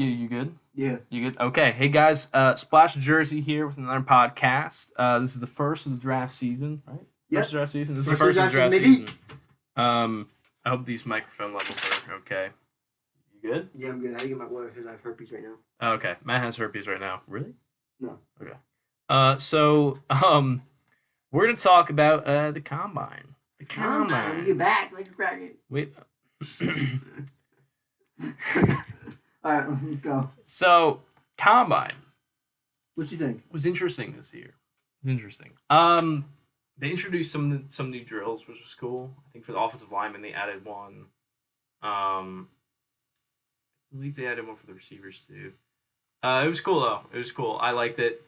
You good? Yeah. You good? Okay. Hey guys, Splash Jersey here with another podcast. This is the first of the draft season, right? Yep. First draft season. This is the First first of of the the draft draft season, season. I hope these microphone levels are okay. You good? Yeah, I'm good. I get my water because I have herpes right now. Oh, okay. Matt has herpes right now. Really? No. Okay. We're gonna talk about the combine. The combine. Get back like a crackhead. Wait. All right, let's go. So combine What you think? was interesting this year. It was interesting. They introduced some new drills, which was cool. I think for the offensive lineman, they added one. I believe they added one for the receivers too. It was cool though. It was cool. I liked it.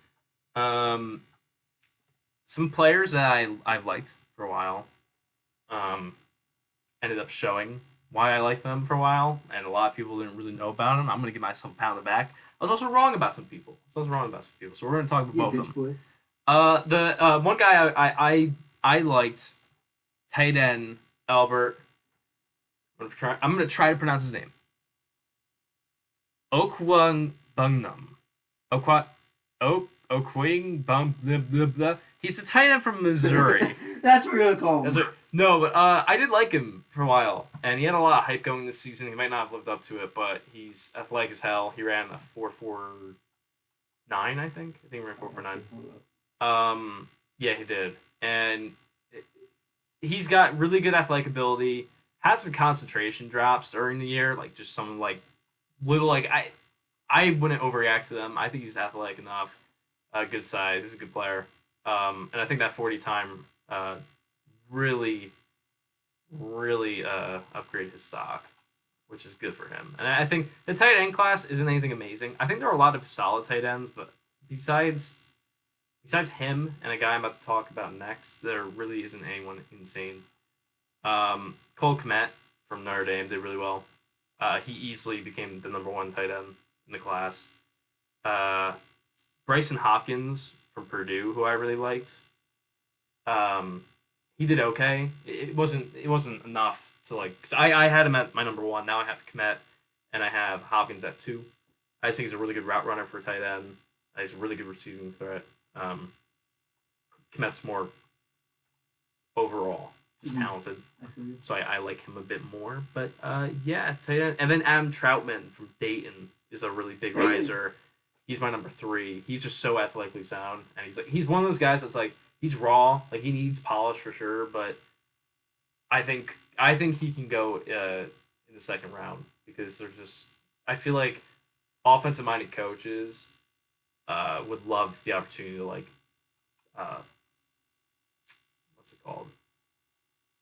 Some players that I've liked for a while, ended up showing why I liked them for a while, and a lot of people didn't really know about them. I'm gonna give myself a pound of the back. I was also wrong about some people. So we're gonna talk about both of them. Boy. The one guy I liked, tight end Albert. I'm gonna try to pronounce his name. Okwang Bungnam. Okwing Bum blah blah blah. He's the tight end from Missouri. That's what we're gonna call him. No, but I did like him for a while, and he had a lot of hype going this season. He might not have lived up to it, but he's athletic as hell. He ran a 4.49, I think. I think he ran 4.49. Yeah, he did, and he's got really good athletic ability. Had some concentration drops during the year, like just some little I wouldn't overreact to them. I think he's athletic enough, good size. He's a good player, and I think that 40 time really upgraded his stock, which is good for him. And I think the tight end class isn't anything amazing. I think there are a lot of solid tight ends, but besides him and a guy I'm about to talk about next, there really isn't anyone insane. Cole Kmet from Notre Dame did really well. He easily became the number one tight end in the class. Bryson Hopkins from Purdue, who I really liked. He did okay. It wasn't enough to cause I had him at my number one. Now I have Kmet, and I have Hopkins at 2. I just think he's a really good route runner for a tight end. He's a really good receiving threat. Kmet's more overall just talented, so I like him a bit more. But yeah, tight end. And then Adam Troutman from Dayton is a really big riser. He's my number 3. He's just so athletically sound, and he's one of those guys that's he's raw, he needs polish for sure, but I think he can go in the second round because I feel like offensive minded coaches would love the opportunity to what's it called?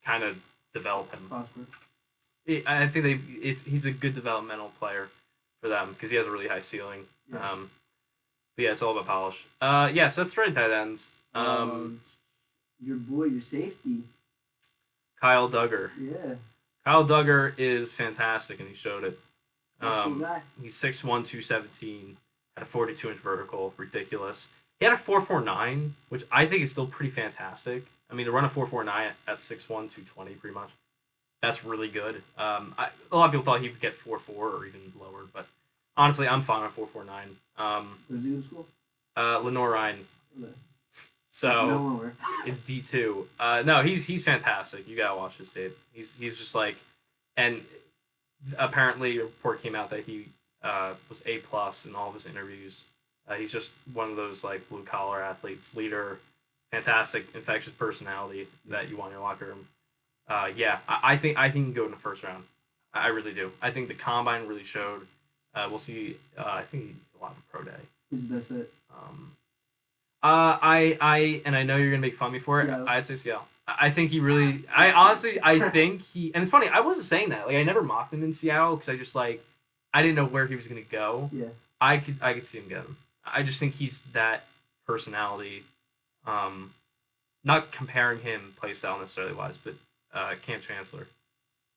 Kind of develop him. I think he's a good developmental player for them because he has a really high ceiling. Yeah. But yeah, it's all about polish. Yeah, so that's right, tight ends. Your boy, your safety. Kyle Duggar. Yeah. Kyle Duggar is fantastic, and he showed it. Guy. He's 6'1", 217, had a 42-inch vertical, ridiculous. He had a 4.49, which I think is still pretty fantastic. I mean, to run a 4.49 at 6'1", 220, pretty much, that's really good. A lot of people thought he would get 4.4 or even lower, but honestly, I'm fine on 4.49. Where's he in school? Lenore Ryan. Okay. So it's D2. No, he's fantastic. You gotta watch his tape. He's just and apparently a report came out that he was A+ in all of his interviews. He's just one of those blue collar athletes, leader, fantastic, infectious personality that you want in your locker room. Yeah, I think he can go in the first round. I really do. I think the combine really showed. We'll see. I think a lot of a pro day. Who's the best fit? I know you're gonna make fun of me for it. Seattle. I'd say Seattle. I think he really. I think he. And it's funny. I wasn't saying that. I never mocked him in Seattle because I just I didn't know where he was gonna go. Yeah. I could see him get him. I just think he's that personality. Not comparing him play style necessarily wise, but Cam Chancellor.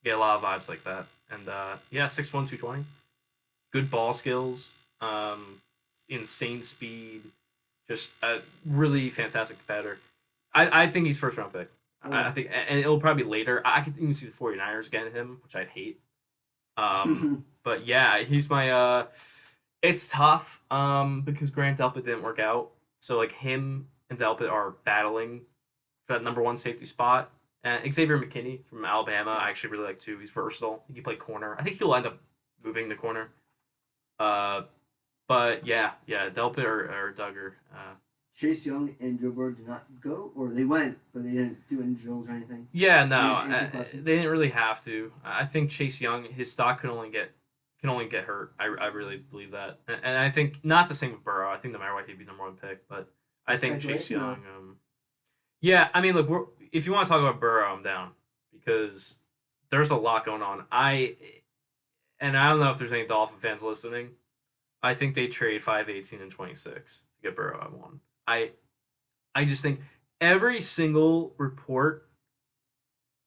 Get a lot of vibes like that. And yeah, 6'1", 220. Good ball skills. Insane speed. Just a really fantastic competitor. I think he's first round pick. I think, and it'll probably be later. I could even see the 49ers getting him, which I'd hate. But yeah, he's my it's tough because Grant Delpit didn't work out. So like him and Delpit are battling for that number one safety spot. And Xavier McKinney from Alabama, I actually really like too. He's versatile. He can play corner. I think he'll end up moving the corner. Uh, but yeah, Delpit or Duggar. Chase Young and Joe Burrow did not go, or they went, but they didn't do any drills or anything. Yeah, Can you no, just answer questions? they didn't really have to. I think Chase Young, his stock can only get hurt. I really believe that, and I think not the same with Burrow. I think no matter what, he'd be number one pick. But I think Chase Speculation, Young. Yeah, I mean, look, if you want to talk about Burrow, I'm down because there's a lot going on. And I don't know if there's any Dolphin fans listening. I think they trade 5, 18, and 26 to get Burrow at one. I just think every single report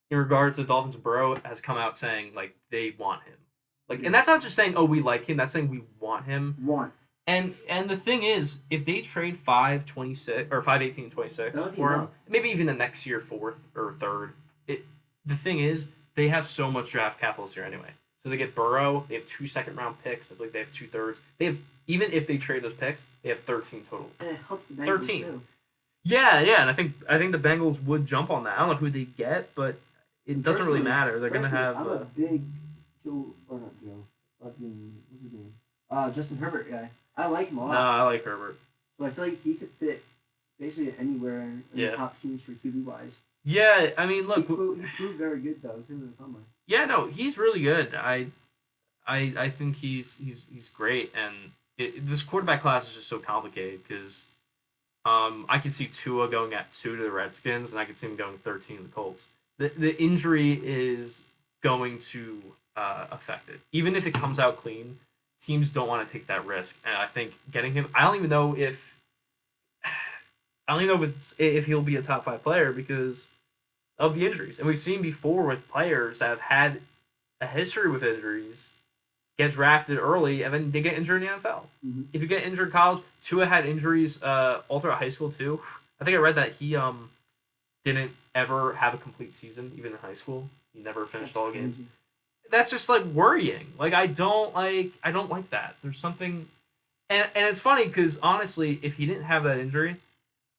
in regards to Dolphins and Burrow has come out saying like they want him. Like, and that's not just saying, oh, we like him. That's saying we want him. One. And the thing is, if they trade 5-26 or 5-18 and 26 for him, maybe even the next year fourth or third, the thing is they have so much draft capital this year anyway. So they get Burrow, they have 2 second-round picks. I believe they have 2/3. They have, even if they trade those picks, they have 13 total. And it helps the Bengals 13. Too. Yeah, and I think the Bengals would jump on that. I don't know who they get, but it doesn't really matter. They're gonna have. I'm a big Joe, or not Joe. Fucking what's his name? Justin Herbert guy. I like him a lot. No, I like Herbert. So I feel like he could fit basically anywhere in Yeah. the top teams for QB wise. Yeah, I mean, look. He proved very good though. Him in the combine. Yeah, no, he's really good. I think he's great, and this quarterback class is just so complicated because I can see Tua going at 2 to the Redskins, and I can see him going 13 to the Colts. The injury is going to affect it. Even if it comes out clean, teams don't want to take that risk. And I think getting him, I don't even know if if he'll be a top 5 player because of the injuries. And we've seen before with players that have had a history with injuries get drafted early and then they get injured in the NFL. Mm-hmm. If you get injured in college, Tua had injuries all throughout high school too. I think I read that he didn't ever have a complete season even in high school. He never finished all games. That's just like worrying. Like I don't like that. There's something, and it's funny because honestly, if he didn't have that injury,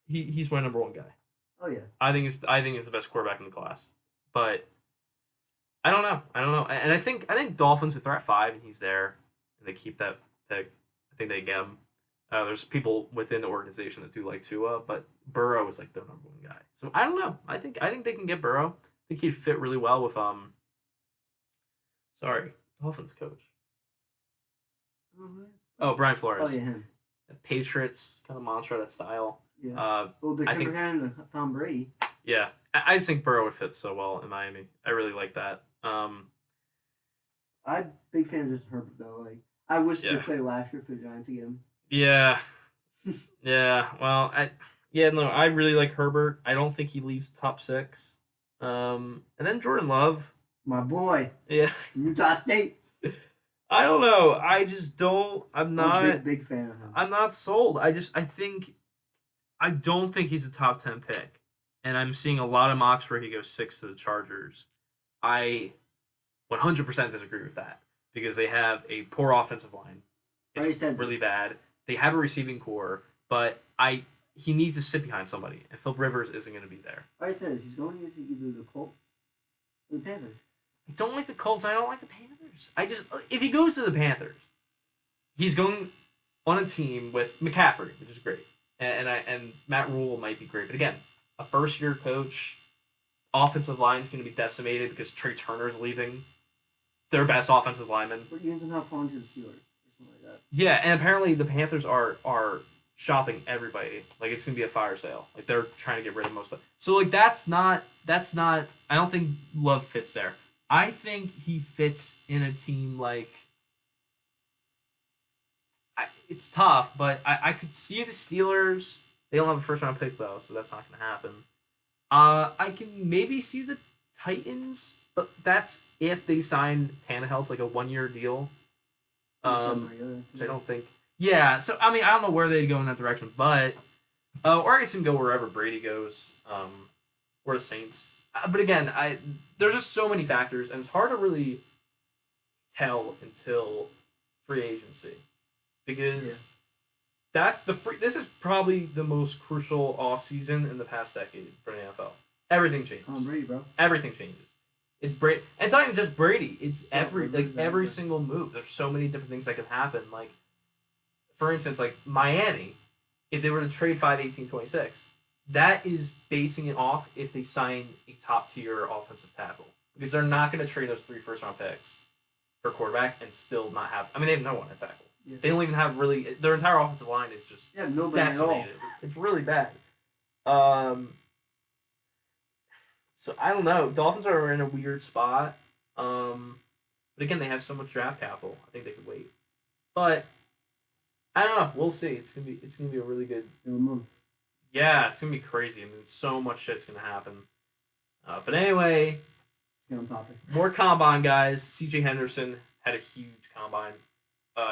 he's my number one guy. Oh yeah. I think he's the best quarterback in the class. But I don't know. And I think Dolphins, if they're at 5 and he's there and they keep that pick, I think they get him. There's people within the organization that do like Tua, but Burrow is like the number one guy. So I don't know. I think they can get Burrow. I think he'd fit really well with Dolphins coach. Oh, Brian Flores. Oh yeah, him. That Patriots kind of mantra, that style. Yeah. Well, they're comparing him to Tom Brady. Yeah, I just think Burrow would fit so well in Miami. I really like that. I'm a big fan of Justin Herbert though. Like, I wish they played last year for the Giants again. Yeah, yeah. Well, I really like Herbert. I don't think he leaves top 6. And then Jordan Love, my boy. Yeah, Utah State. I don't know. I just don't. I'm not a big fan of him. I'm not sold. I don't think he's a top 10 pick. And I'm seeing a lot of mocks where he goes 6 to the Chargers. I 100% disagree with that because they have a poor offensive line. It's really bad. They have a receiving core, but he needs to sit behind somebody, and Philip Rivers isn't going to be there. I said he's going into either the Colts or the Panthers. I don't like the Colts. I don't like the Panthers. If he goes to the Panthers, he's going on a team with McCaffrey, which is great, and Matt Rule might be great. But again, a first-year coach, offensive line is going to be decimated because Trey Turner is leaving. Their best offensive lineman. But you somehow fall into the Steelers or something like that. Yeah, and apparently the Panthers are shopping everybody. Like it's gonna be a fire sale. Like they're trying to get rid of most of it. So like that's not. I don't think Love fits there. I think he fits in a team like. It's tough, but I could see the Steelers. They don't have a first round pick though, so that's not gonna happen. I can maybe see the Titans, but that's if they sign Tannehill to like a 1-year deal. Which I don't think. Yeah, so I mean I don't know where they'd go in that direction, but or I guess you can go wherever Brady goes, or the Saints. But again, there's just so many factors, and it's hard to really hell until free agency, because that's this is probably the most crucial offseason in the past decade for the NFL. Everything changes. Brady, bro. Everything changes. It's Brady, and it's not even just Brady. It's every single move. There's so many different things that could happen. Like, for instance, like Miami, if they were to trade 5/18/26, that is basing it off if they sign a top tier offensive tackle, because they're not going to trade those 3 first round picks for quarterback and still not have. I mean, they have no one at tackle. Yeah. They don't even have really. Their entire offensive line is just decimated. It's really bad. So I don't know. Dolphins are in a weird spot. But again, they have so much draft capital. I think they could wait. But I don't know. We'll see. It's gonna be a really good month. Yeah, it's gonna be crazy. I mean, so much shit's gonna happen. But anyway, on topic. More combine guys. C.J. Henderson had a huge combine.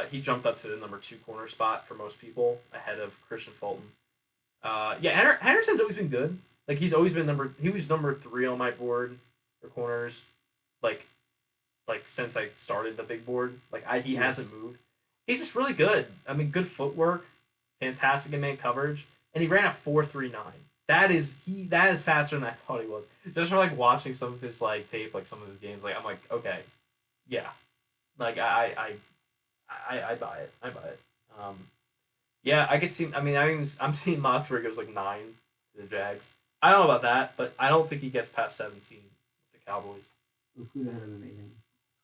He jumped up to the number 2 corner spot for most people, ahead of Christian Fulton. Henderson's always been good. Like, he's always been he was number 3 on my board for corners, like since I started the big board. Like, he hasn't moved. He's just really good. I mean, good footwork, fantastic in man coverage, and he ran a 4.39. That is faster than I thought he was. Just for like watching some of his like tape, like some of his games, like I'm like, okay, yeah, like I buy it. I buy it. Yeah, I could see. I mean, I'm seeing mocks where he goes like 9 to the Jags. I don't know about that, but I don't think he gets past 17 with the Cowboys. Okudah had an amazing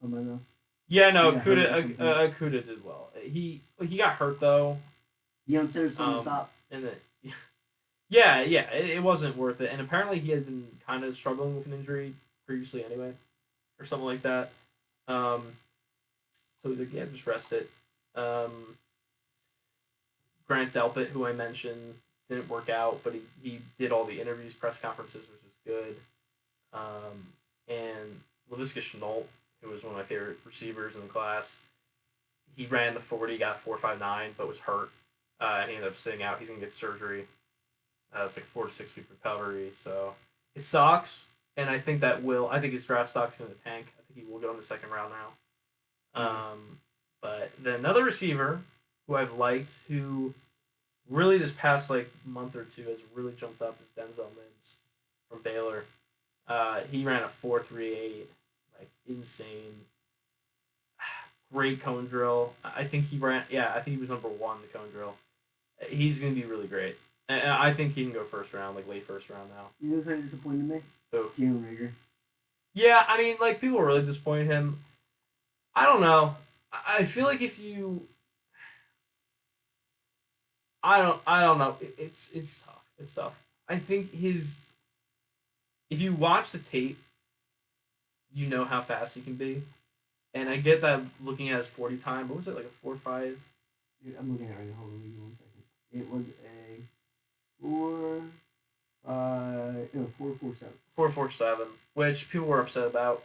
combine though. Yeah, no, Okudah did well. He got hurt though. Deion Sanders on the stop. And then, yeah, it wasn't worth it. And apparently he had been kind of struggling with an injury previously anyway, or something like that. So he's like, yeah, just rest it. Grant Delpit, who I mentioned, didn't work out, but he did all the interviews, press conferences, which was good. And Laviska Shenault, who was one of my favorite receivers in the class, he ran the 40, got 4.59, but was hurt. And he ended up sitting out. He's going to get surgery. It's like 4 to 6 week recovery. So it sucks. And I think his draft stock's going to tank. I think he will go in the second round now. But then another receiver who I've liked, who really this past like month or two has really jumped up, is Denzel Mims from Baylor. He ran a 4.38, like insane. Great cone drill. I think he was number 1 in the cone drill. He's going to be really great. And I think he can go first round, like late first round now. You know who kind of disappointed me? Who? Jalen Reagor. Yeah, I mean, like, people really disappoint him. I don't know. I feel like if you... I don't know. It's tough. It's tough. I think if you watch the tape, you know how fast he can be. And I get that looking at his 40 time. What was it, like a 4.5? Yeah, I'm looking at it right now. Hold on, give me 1 second. It was a 4.47. 4.47, which people were upset about.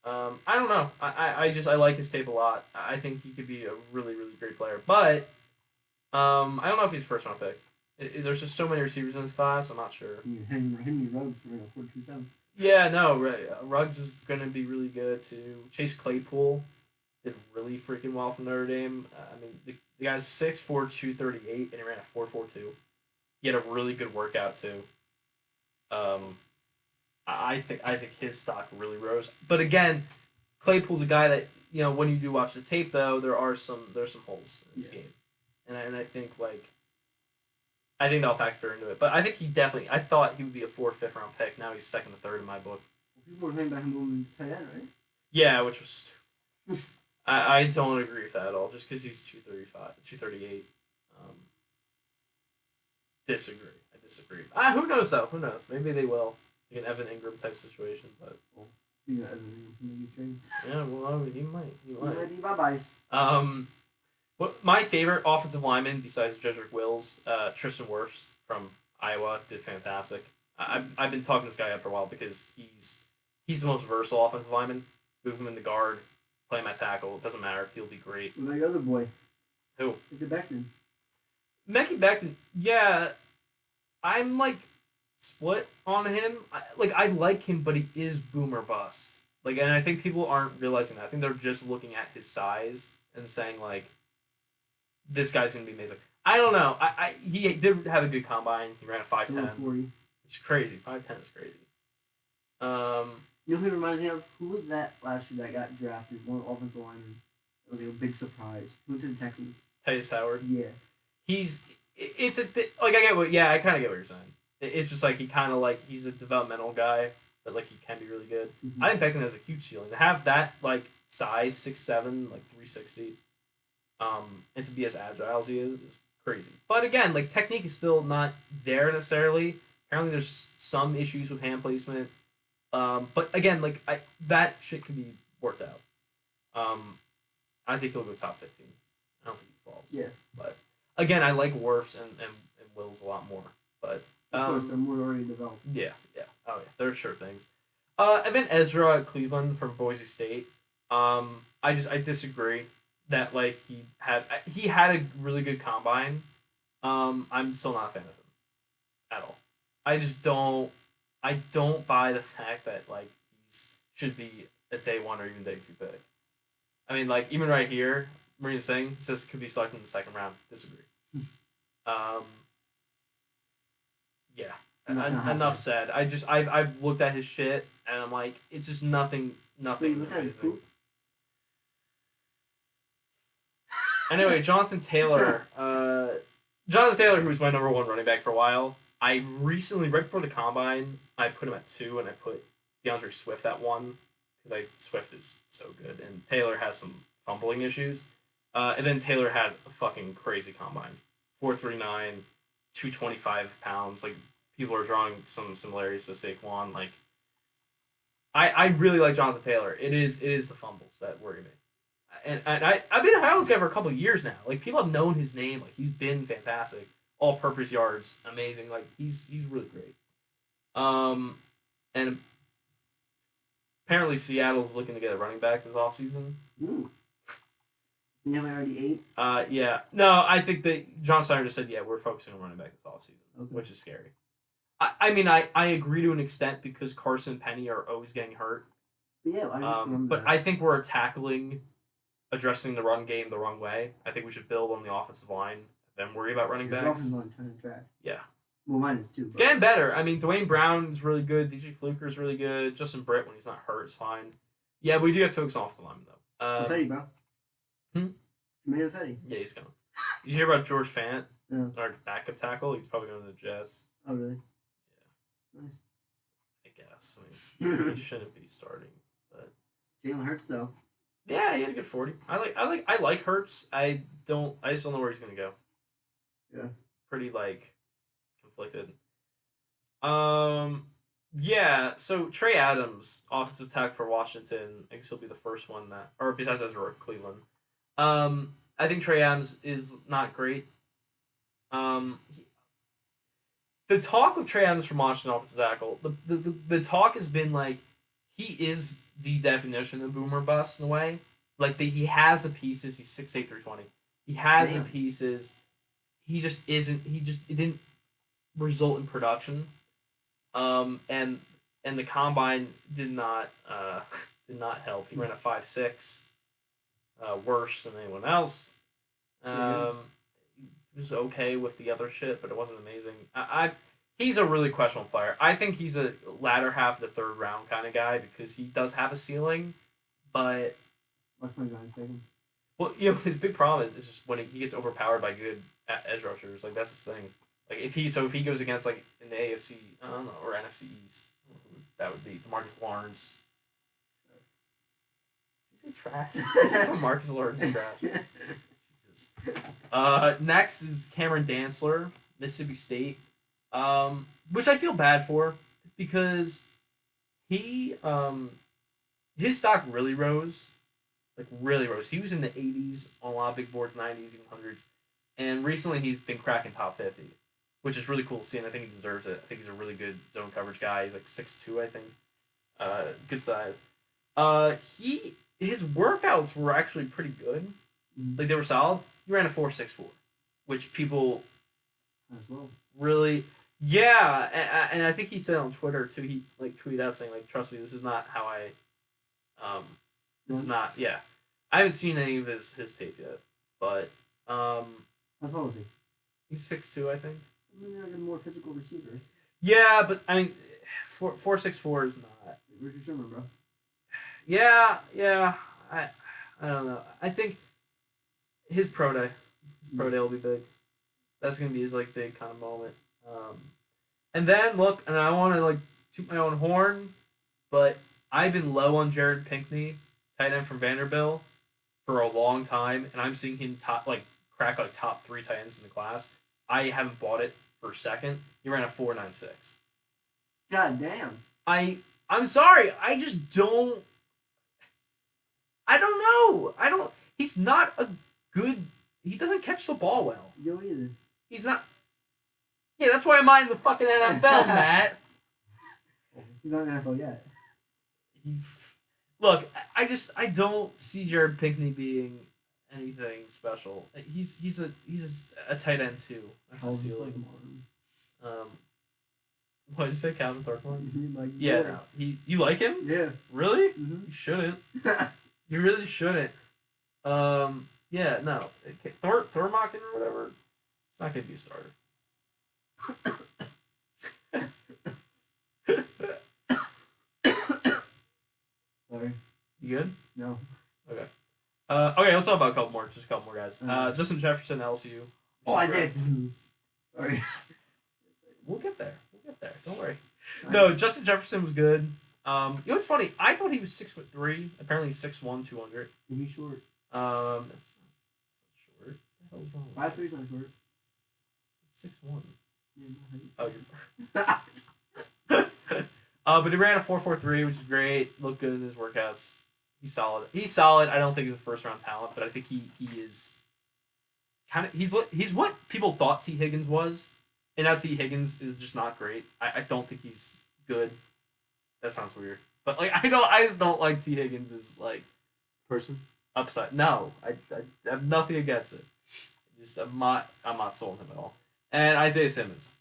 I don't know. I like his tape a lot. I think he could be a really, really great player. But I don't know if he's a first round pick. There's just so many receivers in this class. I'm not sure. Henry Ruggs for 4.27. Yeah, no, Ruggs is going to be really good too. Chase Claypool did really freaking well from Notre Dame. I mean, the guy's 6'4", 238, and he ran a 4.42. He had a really good workout too. I think his stock really rose. But again, Claypool's a guy that, you know, when you do watch the tape though, there's some holes in this game, and I think I think they'll factor into it. But I think I thought he would be a 4th, 5th round pick. Now he's 2nd or 3rd in my book. People were thinking about him moving to tight end, right? Yeah, which was I don't agree with that at all. Just because he's 235, 238. Disagree. I disagree. Who knows though? Who knows? Maybe they will. Like an Evan Ingram type situation, but. You got Evan Ingram. Yeah, well, I mean, he might. He might be bye-byes. What my favorite offensive lineman besides Jedrick Wills, Tristan Wirfs from Iowa, did fantastic. I've been talking this guy up for a while because he's the most versatile offensive lineman. Move him in the guard, play him at tackle. It doesn't matter. He'll be great. What about your other boy? Who? Mekhi Becton. Mekhi Becton, yeah. I'm like split on him. I like him, but he is boomer bust. Like, and I think people aren't realizing that. I think they're just looking at his size and saying like, this guy's gonna be amazing. I don't know. He did have a good combine. He ran a 5.10. 40. It's crazy. 5.10 is crazy. You know who reminds me of? Who was that last year that got drafted? One offensive lineman. It was like a big surprise. Who went to the Texans? Tyus Howard. Yeah. It's like I get what I kind of get what you're saying. It's just like he kind of like he's a developmental guy, but like he can be really good. Mm-hmm. I think Becton has a huge ceiling to have that like size 6'7", like 360, and to be as agile as he is crazy. But again, like technique is still not there necessarily. Apparently, there's some issues with hand placement. But again, like that shit can be worked out. I think he'll go top 15. I don't think he falls. Yeah. But again, I like Wirfs and Wills a lot more. But of course, they're more already developed. Yeah. Oh yeah, they're sure things. And then Ezra at Cleveland from Boise State. I disagree that like he had a really good combine. I'm still not a fan of him at all. I don't buy the fact that like should be a day 1 or even day 2 pick. I mean, like even right here, Marina Singh says could be selected in the 2nd round. Disagree. Yeah. Enough said. I've looked at his shit and I'm like, it's just nothing amazing. Anyway, Jonathan Taylor, who was my number 1 running back for a while. I recently, right before the combine, I put him at 2 and I put DeAndre Swift at 1 because Swift is so good and Taylor has some fumbling issues. And then Taylor had a fucking crazy combine, 4.39, 225 pounds. Like people are drawing some similarities to Saquon. Like I really like Jonathan Taylor. It is the fumbles that worry me. And I've been a Highlands guy for a couple of years now. Like people have known his name. Like he's been fantastic. All-purpose yards, amazing. Like he's really great. And apparently Seattle's looking to get a running back this offseason. You haven't already ate? Yeah. No, I think that John Steiner just said, yeah, we're focusing on running back this offseason, which is scary. I mean, I agree to an extent because Carson and Penny are always getting hurt. Yeah, I just remember but that. I think we're addressing the run game the wrong way. I think we should build on the offensive line, then worry about running backs. Yeah. Well, mine is too. It's getting better. I mean, Dwayne Brown is really good. DJ Fluker is really good. Justin Britt, when he's not hurt, is fine. Yeah, we do have to focus on offensive linemen, though. Fetty, bro. Jermaine Fetty. Yeah, he's going. Did you hear about George Fant? Yeah. Our backup tackle? He's probably going to the Jets. Oh, really? Yeah. Nice. I guess. I mean, he shouldn't be starting, but Jalen Hurts, though. Yeah, he had a good 40. I like Hurts. I just don't know where he's gonna go. Yeah. Pretty like conflicted. Yeah, so Trey Adams, offensive tackle for Washington, I guess he'll be the first one that, or besides Ezra Cleveland. I think Trey Adams is not great. The talk of Trey Adams from Washington offensive tackle, the talk has been like he is the definition of boomer bust in a way. Like he has the pieces. He's 6'8", 320. He has the pieces. He just isn't. It didn't result in production. And the combine did not help. He ran a 5.6, worse than anyone else. He was okay with the other shit, but it wasn't amazing. He's a really questionable player. I think he's a latter half of the 3rd round kind of guy because he does have a ceiling, but what's my guy taking? Well, his big problem is just when he gets overpowered by good edge rushers. Like that's his thing. Like if he goes against like in the AFC, I don't know, or NFC East, that would be DeMarcus Lawrence. Is he trash? Marcus Lawrence is trash. Jesus. Next is Cameron Dantzler, Mississippi State, which I feel bad for because his stock really rose. Like really rose. He was in the 80s on a lot of big boards, 90s, even 100s. And recently he's been cracking top 50, which is really cool to see, and I think he deserves it. I think he's a really good zone coverage guy. He's like 6'2", I think. Good size. His workouts were actually pretty good. Like they were solid. He ran a 4.64, which people really and I think he said on Twitter too, he like tweeted out saying like, trust me, this is not how I This is not. Yeah, I haven't seen any of his tape yet, but How tall is he? he's 6'2", I think. Maybe like a more physical receiver. Yeah, but I mean, 4'6" is not. Richard Sherman, bro. Yeah. I don't know. I think his pro day will be big. That's gonna be his like big kind of moment. And then look, and I want to like toot my own horn, but I've been low on Jared Pinkney, tight end from Vanderbilt, for a long time, and I'm seeing him crack like top 3 tight ends in the class. I haven't bought it for a second. He ran a 4.96. God damn. I'm sorry. I just don't. I don't know. I don't. He's not a good. He doesn't catch the ball well. You don't either. He's not. Yeah, that's why I'm not in the fucking NFL, Matt. He's not in the NFL yet. Look, I don't see Jared Pinkney being anything special. He's a tight end too. That's the ceiling. What did you say, Calvin Thornton? Like, yeah, no, you like him? Yeah. Really? Mm-hmm. You shouldn't. You really shouldn't. Yeah, no. Thormachen or whatever. It's not gonna be a starter. Sorry. You good? No. Okay. Okay, let's talk about a couple more guys. Justin Jefferson, LSU. Oh, Isaiah. Sorry. We'll get there. Don't worry. Nice. No, Justin Jefferson was good. You know what's funny? I thought he was 6'3". Apparently he's 6'1", 200. He's short. That's not short. What the hell's wrong? 5'3" not short. 6'1". Yeah, Oh, you're. But he ran a 4.43, which is great. Looked good in his workouts. He's solid. I don't think he's a first round talent, but I think he is kind of he's what people thought T. Higgins was, and now T. Higgins is just not great. I don't think he's good. That sounds weird, but like I just don't like T. Higgins as like person upside. No, I have nothing against it. I'm not sold on him at all. And Isaiah Simmons.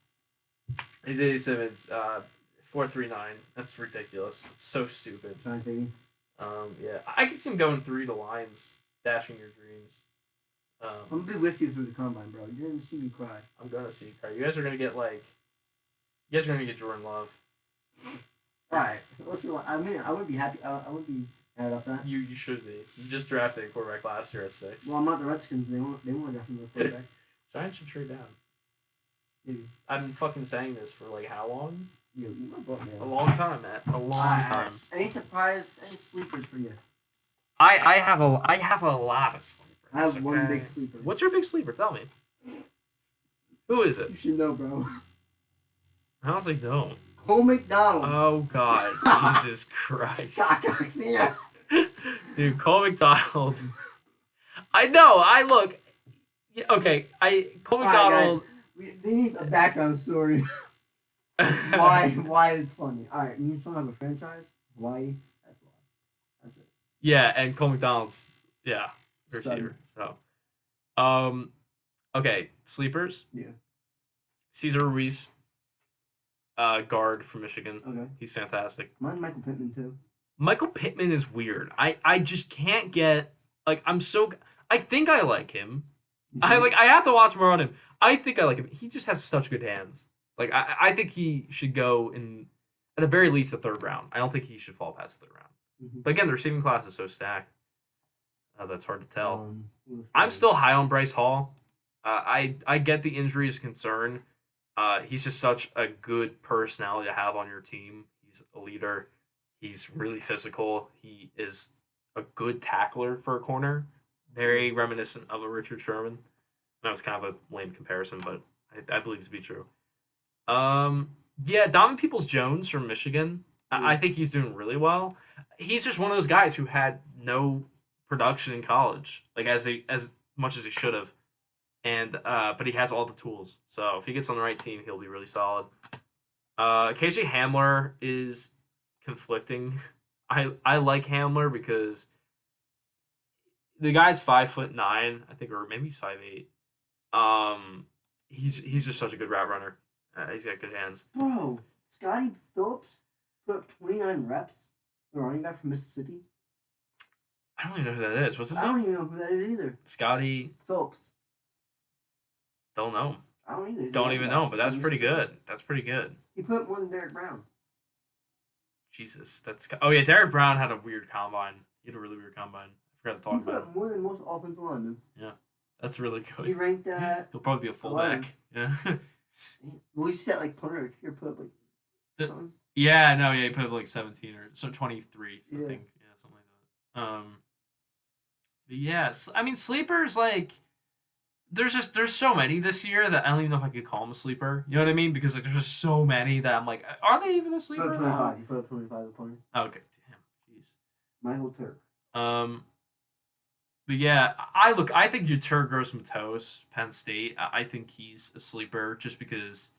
4.39. That's ridiculous. It's so stupid. Yeah, I could see him going 3 to Lions, dashing your dreams. I'm gonna be with you through the combine, bro. You're gonna see me cry. I'm gonna see you cry. You guys are gonna get Jordan Love. All right. I mean, I wouldn't be happy. I wouldn't be mad about that. You should be. You just drafted a quarterback last year at 6. Well, I'm not the Redskins. They won't draft me a quarterback. Giants should trade down. Maybe. I've been fucking saying this for like how long? You my boat, man. A long time, Matt. A long time. Any sleepers for you? I have a lot of sleepers. I have one big sleeper. What's your big sleeper? Tell me. Who is it? You should know, bro. I honestly don't. Cole McDonald. Oh God, Jesus Christ. Yeah. Dude, Cole McDonald. I know. I look. Yeah, okay. Cole McDonald. Right, they need a background story. Why it's funny. Alright, you just don't have a franchise? Hawaii? That's why. That's it. Yeah, and Cole McDonald's receiver. So okay, sleepers. Yeah. Caesar Ruiz, guard from Michigan. Okay. He's fantastic. Mine's Michael Pittman too. Michael Pittman is weird. I just can't get like I think I like him. I have to watch more on him. I think I like him. He just has such good hands. Like I think he should go in at the very least the 3rd round. I don't think he should fall past the 3rd round. Mm-hmm. But again, the receiving class is so stacked. That's hard to tell. I'm still high on Bryce Hall. I get the injury is a concern. He's just such a good personality to have on your team. He's a leader. He's really physical. He is a good tackler for a corner. Very reminiscent of a Richard Sherman. That was kind of a lame comparison, but I believe it to be true. Yeah, Donovan Peoples-Jones from Michigan. I think he's doing really well. He's just one of those guys who had no production in college, like as much as he should have, and but he has all the tools. So if he gets on the right team, he'll be really solid. KJ Hamler is conflicting. I like Hamler because the guy's 5'9", I think, or maybe he's 5'8". He's just such a good route runner. He's got good hands. Bro, Scotty Phillips put up 29 reps. The running back from Mississippi. I don't even know who that is. What's his I don't name? even know who that is either. Scotty. Phillips. Don't know. I don't either. Don't even know, but that's pretty good. That's pretty good. He put more than Derek Brown. Jesus, oh yeah, Derek Brown had a weird combine. He had a really weird combine. I forgot to talk He about put it. more than most offensive linemen. Yeah, that's really good. He ranked at. He'll probably be a fullback. Yeah. Well, he set like punter or kicker put like something. Yeah, no, yeah, he put like 17 or 23, I Yeah. think. Yeah, something like that. But yes, I mean sleepers like there's so many this year that I don't even know if I could call them a sleeper. You know what I mean? Because like there's just so many that I'm like, are they even a sleeper? Put 25. You put up 25 a point. Okay, damn, jeez. Michael Turk. But yeah, I think Yetur Gross-Matos, Penn State. I think he's a sleeper just because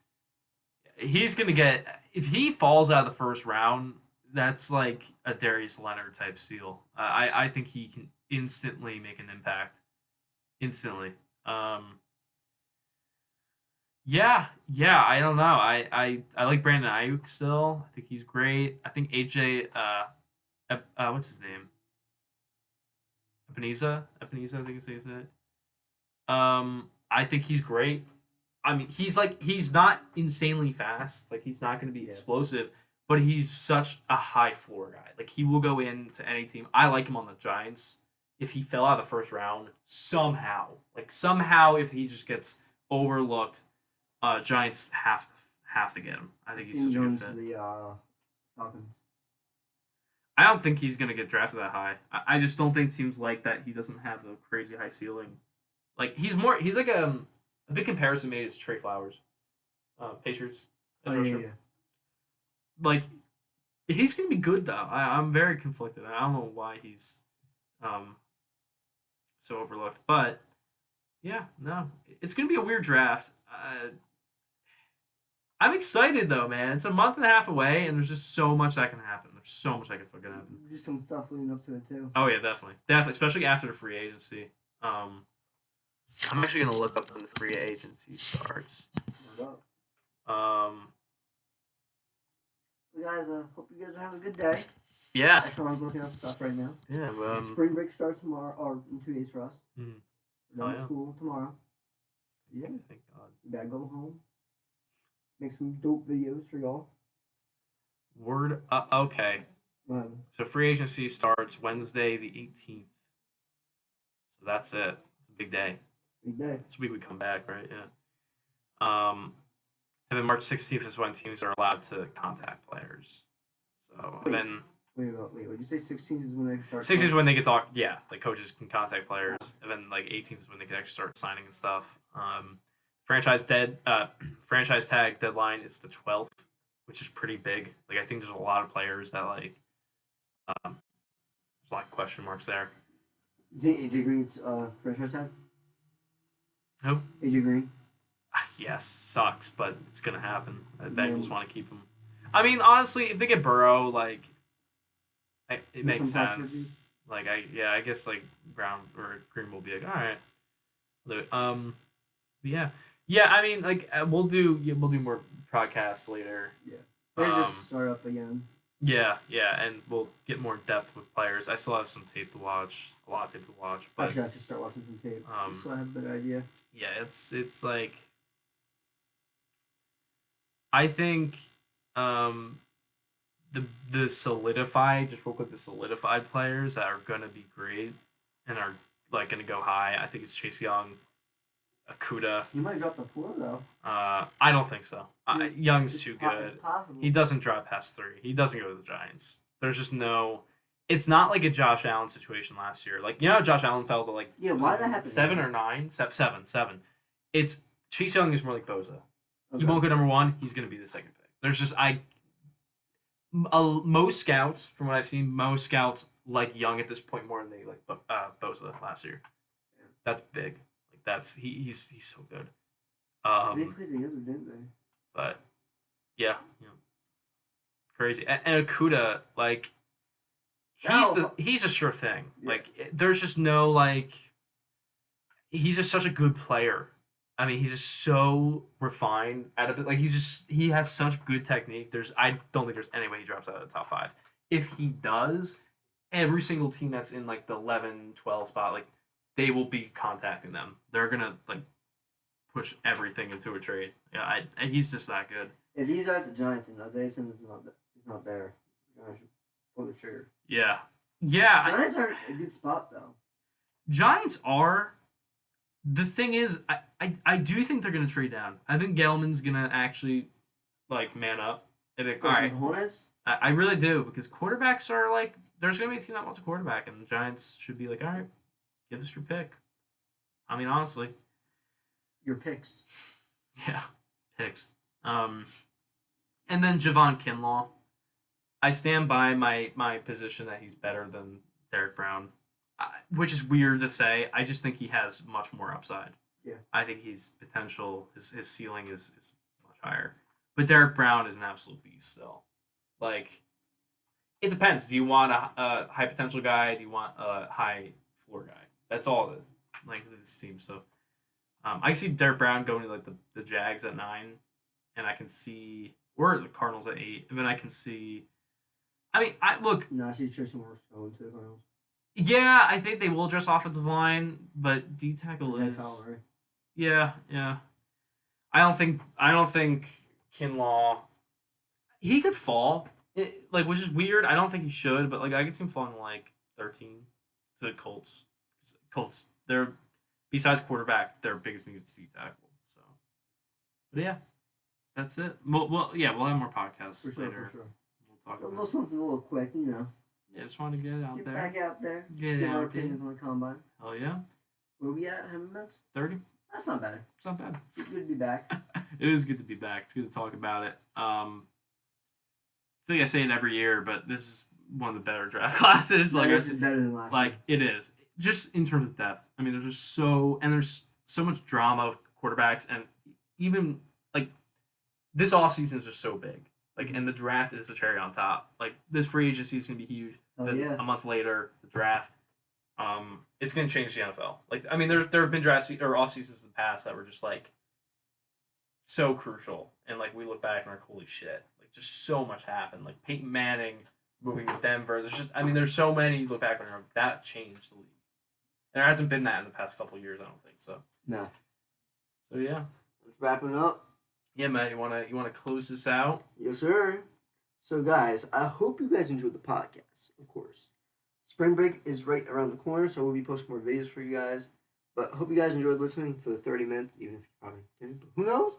he's gonna get if he falls out of the first round. That's like a Darius Leonard type steal. I think he can instantly make an impact. Instantly. Yeah, I don't know. I like Brandon Ayuk still. I think he's great. I think AJ what's his name? Ebenezer, I think it's it. I think he's great. I mean, he's not insanely fast. Like he's not going to be explosive, but he's such a high floor guy. Like he will go into any team. I like him on the Giants. If he fell out of the first round somehow, if he just gets overlooked, Giants have to get him. I think he's such a good fit. The Falcons. I don't think he's gonna get drafted that high. I just don't think teams like that. He doesn't have a crazy high ceiling. Like he's like a big comparison made is Trey Flowers, Patriots. Yeah. Like he's gonna be good though. I'm very conflicted. I don't know why he's so overlooked, but yeah, no, it's gonna be a weird draft. I'm excited though, man. It's a month and a half away, and there's just so much that can happen. There's so much that can fucking happen. Just some stuff leading up to it too. Oh yeah, definitely, especially after the free agency. I'm actually gonna look up when the free agency starts. Well, guys, hope you guys are having a good day. Yeah. Everyone's looking up stuff right now. Yeah. Spring break starts tomorrow, or in 2 days for us. Mm-hmm. We're done with school tomorrow. Yeah. Thank God. We gotta go home. Make some dope videos for y'all. Word up. Okay. So free agency starts Wednesday the 18th. So that's it. It's a big day. Big day. This week we come back, right? Yeah. And then March 16th is when teams are allowed to contact players. So Wait. then. Wait, what did you say? 16th is when they start. 16th is when they can talk. Yeah, like coaches can contact players, and then like 18th is when they can actually start signing and stuff. Franchise tag deadline is the 12th, which is pretty big. Like I think there's a lot of players that like. There's a lot of question marks there. Do you think AJ Green's franchise tag? Who? AJ Green. Yes, sucks, but it's gonna happen. The Bengals want to keep him. I mean, honestly, if they get Burrow, like, it makes sense. Like, I guess like Brown or Green will be like, all right. Yeah. I mean, like, we'll do more podcasts later. Yeah. Let's just start up again. Yeah, and we'll get more in depth with players. I still have some tape to watch, a lot of tape to watch. But Actually, I should start watching some tape. So I have a better idea. Yeah, it's like. I think the solidified players that are gonna be great and are like gonna go high. I think it's Chase Young, Akuda. He might drop the 4 though. I don't think so. Young's too good. It's possible. He doesn't drop past 3. He doesn't go to the Giants. There's just no. It's not like a Josh Allen situation last year. Like Josh Allen fell to like why that happened? 7 or 9, 7. It's Chase Young is more like Bosa. Okay. He won't go number 1. He's going to be the second pick. There's just most scouts, from what I've seen, like Young at this point more than they like Bosa last year. Yeah. That's big. Like he's so good. They played together, didn't they? But yeah, crazy. And Akuda, like he's a sure thing. Yeah. Like there's just no like. He's just such a good player. I mean, he's just so refined at it. Like he has such good technique. I don't think there's any way he drops out of the top 5. If he does, every single team that's in like the 11, 12 spot, like they will be contacting them. They're gonna like push everything into a trade. Yeah, he's just that good. If these are the Giants and Isaiah Simmons is not there, the Giants should pull the trigger. Yeah. Giants are a good spot though. Giants are. The thing is, I do think they're gonna trade down. I think Gelman's gonna actually like man up. And be, all right, I really do because quarterbacks are like there's gonna be a team that wants a quarterback, and the Giants should be like, all right, give us your pick. I mean, honestly, your picks. Yeah, picks. And then Javon Kinlaw. I stand by my position that he's better than Derek Brown, which is weird to say. I just think he has much more upside. Yeah. I think his potential, his ceiling is much higher. But Derek Brown is an absolute beast still. Like, it depends. Do you want a high potential guy? Do you want a high floor guy? That's all it is. Like, this team. So, I can see Derek Brown going to, like, the Jags at 9. And I can see... Or the Cardinals at 8. And then I can see... I mean, look... No, I see Tristan Wirfs going to the Cardinals. Yeah, I think they will address offensive line, but D tackle is... Yeah. I don't think Kinlaw... He could fall, which is weird. I don't think he should, but like I could see him falling like 13 to the Colts. Colts, they're besides quarterback, their biggest need is D tackle. So, but yeah, that's it. We'll have more podcasts later. For sure. We'll talk about something a little quick, you know. Yeah, just want to get it out there. Get back out there. Get our opinions on the combine. Hell yeah. Where we at? How many minutes? 30. That's not bad. It's not bad. It's good to be back. It is good to be back. It's good to talk about it. I think I say it every year, but this is one of the better draft classes. Like this is better than last year. Like it is. Just in terms of depth. I mean, there's so much drama of quarterbacks, and even like this offseason is just so big. Like, and the draft is the cherry on top. Like this free agency is gonna be huge. Yeah. A month later, the draft. It's gonna change the NFL. Like, I mean, there have been off seasons in the past that were just like so crucial, and like we look back and we're like, holy shit, like just so much happened. Like Peyton Manning moving to Denver. There's so many you look back and like, that changed the league. And there hasn't been that in the past couple of years, I don't think so. No. So yeah. Let's wrap it up. Yeah, Matt, you wanna close this out? Yes, sir. So guys, I hope you guys enjoyed the podcast, of course. Spring break is right around the corner, so we'll be posting more videos for you guys. But hope you guys enjoyed listening for the 30 minutes, even if you probably didn't. But who knows?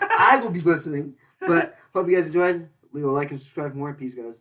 I will be listening. But hope you guys enjoyed. Leave a like and subscribe for more. Peace, guys.